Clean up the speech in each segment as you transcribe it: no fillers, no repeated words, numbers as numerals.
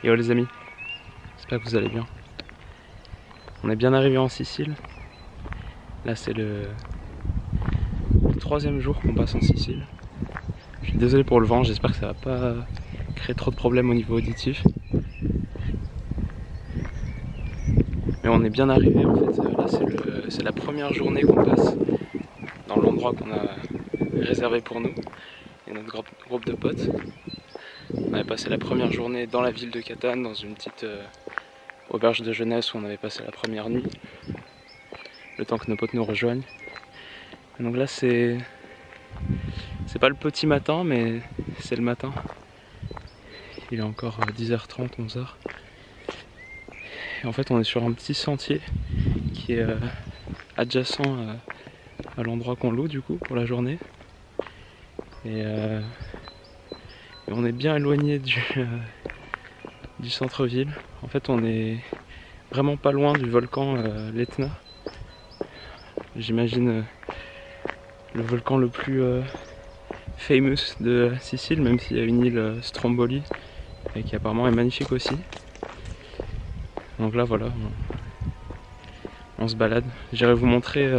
Yo les amis, j'espère que vous allez bien. On est bien arrivé en Sicile. Là c'est le troisième jour qu'on passe en Sicile. Je suis désolé pour le vent, j'espère que ça va pas créer trop de problèmes au niveau auditif. Mais on est bien arrivé en fait. Là c'est la première journée qu'on passe dans l'endroit qu'on a réservé pour nous et notre groupe de potes. On avait passé la première journée dans la ville de Catane, dans une petite auberge de jeunesse où on avait passé la première nuit, le temps que nos potes nous rejoignent. Et donc là c'est pas le petit matin, mais c'est le matin. Il est encore 10h30, 11h. Et en fait on est sur un petit sentier qui est adjacent à l'endroit qu'on loue du coup pour la journée. Et on est bien éloigné du centre-ville. En fait on est vraiment pas loin du volcan l'Etna. J'imagine le volcan le plus famous de Sicile, même s'il y a une île Stromboli et qui apparemment est magnifique aussi. Donc là voilà, on se balade. J'irai vous montrer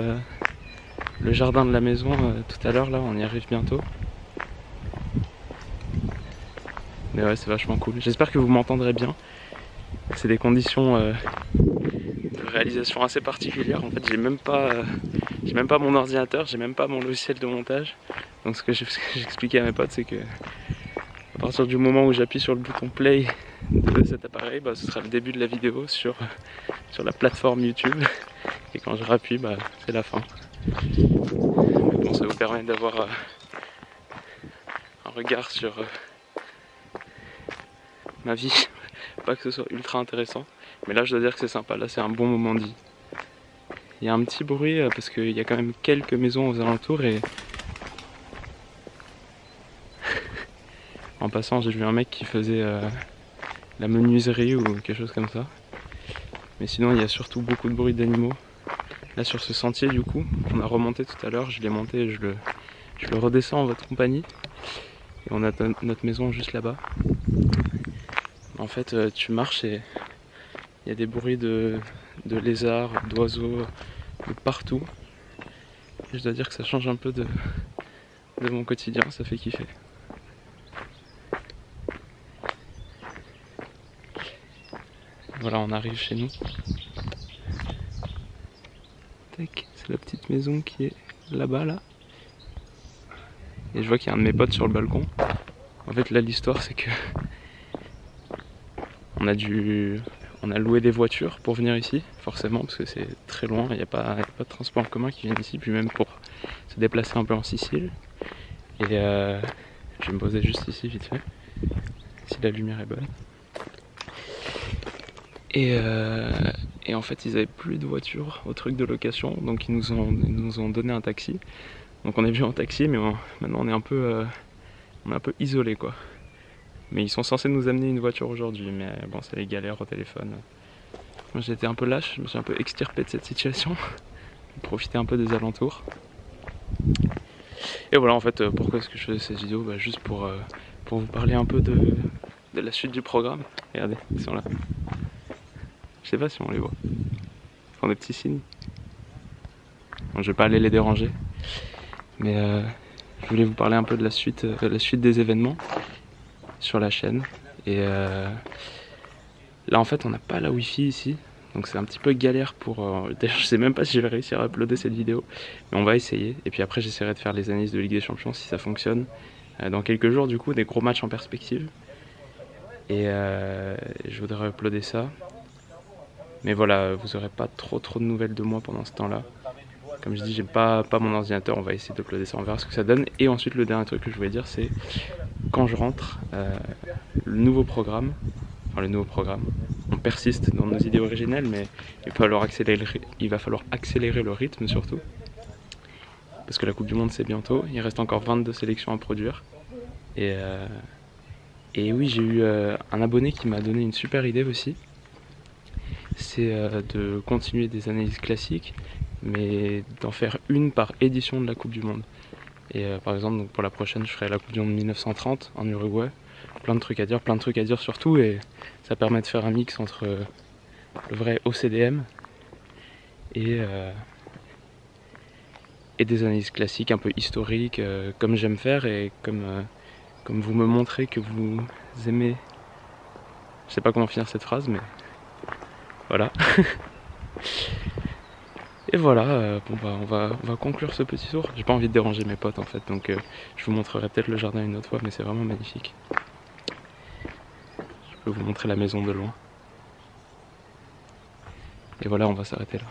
le jardin de la maison tout à l'heure, là on y arrive bientôt. Mais ouais, c'est vachement cool. J'espère que vous m'entendrez bien. C'est des conditions de réalisation assez particulières. En fait j'ai même pas mon ordinateur, j'ai même pas mon logiciel de montage. Donc ce que j'expliquais à mes potes, c'est que à partir du moment où j'appuie sur le bouton play de cet appareil, bah, ce sera le début de la vidéo sur la plateforme YouTube. Et quand je rappuie, bah, c'est la fin. Mais bon, ça vous permet d'avoir un regard sur ma vie. Pas que ce soit ultra intéressant, mais là je dois dire que c'est sympa. Là c'est un bon moment de vie. Il y a un petit bruit parce qu'il y a quand même quelques maisons aux alentours et en passant j'ai vu un mec qui faisait la menuiserie ou quelque chose comme ça. Mais sinon il y a surtout beaucoup de bruit d'animaux. Là sur ce sentier du coup, on a remonté tout à l'heure, je l'ai monté et je le redescends en votre compagnie. Et on a notre maison juste là-bas. En fait tu marches et il y a des bruits de lézards, d'oiseaux, de partout. Et je dois dire que ça change un peu de mon quotidien, ça fait kiffer. Voilà, on arrive chez nous. Tac, c'est la petite maison qui est là-bas, là. Et je vois qu'il y a un de mes potes sur le balcon. En fait, là, l'histoire, c'est que on a loué des voitures pour venir ici, forcément, parce que c'est très loin, il n'y a pas de transport en commun qui vient ici, puis même pour se déplacer un peu en Sicile. Et je vais me poser juste ici, vite fait, si la lumière est bonne. Et en fait ils avaient plus de voiture au truc de location, donc ils nous ont donné un taxi. Donc on est venu en taxi, mais maintenant on est un peu isolé quoi. Mais ils sont censés nous amener une voiture aujourd'hui, mais bon c'est les galères au téléphone. Moi j'ai été un peu lâche, je me suis un peu extirpé de cette situation, profiter un peu des alentours. Et voilà en fait pourquoi est-ce que je faisais cette vidéo, bah, juste pour vous parler un peu de la suite du programme. Regardez, ils sont là. Je sais pas si on les voit. Ils font des petits signes. Bon, je vais pas aller les déranger. Mais je voulais vous parler un peu de la suite des événements sur la chaîne. Et là en fait on n'a pas la wifi ici. Donc c'est un petit peu galère pour... D'ailleurs je sais même pas si je vais réussir à uploader cette vidéo. Mais on va essayer. Et puis après j'essaierai de faire les analyses de Ligue des Champions si ça fonctionne. Dans quelques jours du coup, des gros matchs en perspective. Et je voudrais uploader ça. Mais voilà, vous aurez pas trop de nouvelles de moi pendant ce temps-là. Comme je dis, j'ai pas mon ordinateur, on va essayer d'uploader ça, on verra ce que ça donne. Et ensuite, le dernier truc que je voulais dire, c'est quand je rentre, le nouveau programme, on persiste dans nos idées originelles, mais il va falloir accélérer le rythme surtout. Parce que la Coupe du Monde c'est bientôt, il reste encore 22 sélections à produire. Et oui, j'ai eu un abonné qui m'a donné une super idée aussi. C'est de continuer des analyses classiques, mais d'en faire une par édition de la Coupe du Monde. Et par exemple, donc pour la prochaine, je ferai la Coupe du Monde 1930 en Uruguay, plein de trucs à dire sur tout, et ça permet de faire un mix entre le vrai OCDM et des analyses classiques un peu historiques, comme j'aime faire et comme vous me montrez que vous aimez. Je sais pas comment finir cette phrase, mais voilà. Et voilà, bon bah on va conclure ce petit tour. J'ai pas envie de déranger mes potes en fait, donc je vous montrerai peut-être le jardin une autre fois, mais c'est vraiment magnifique. Je peux vous montrer la maison de loin. Et voilà, on va s'arrêter là.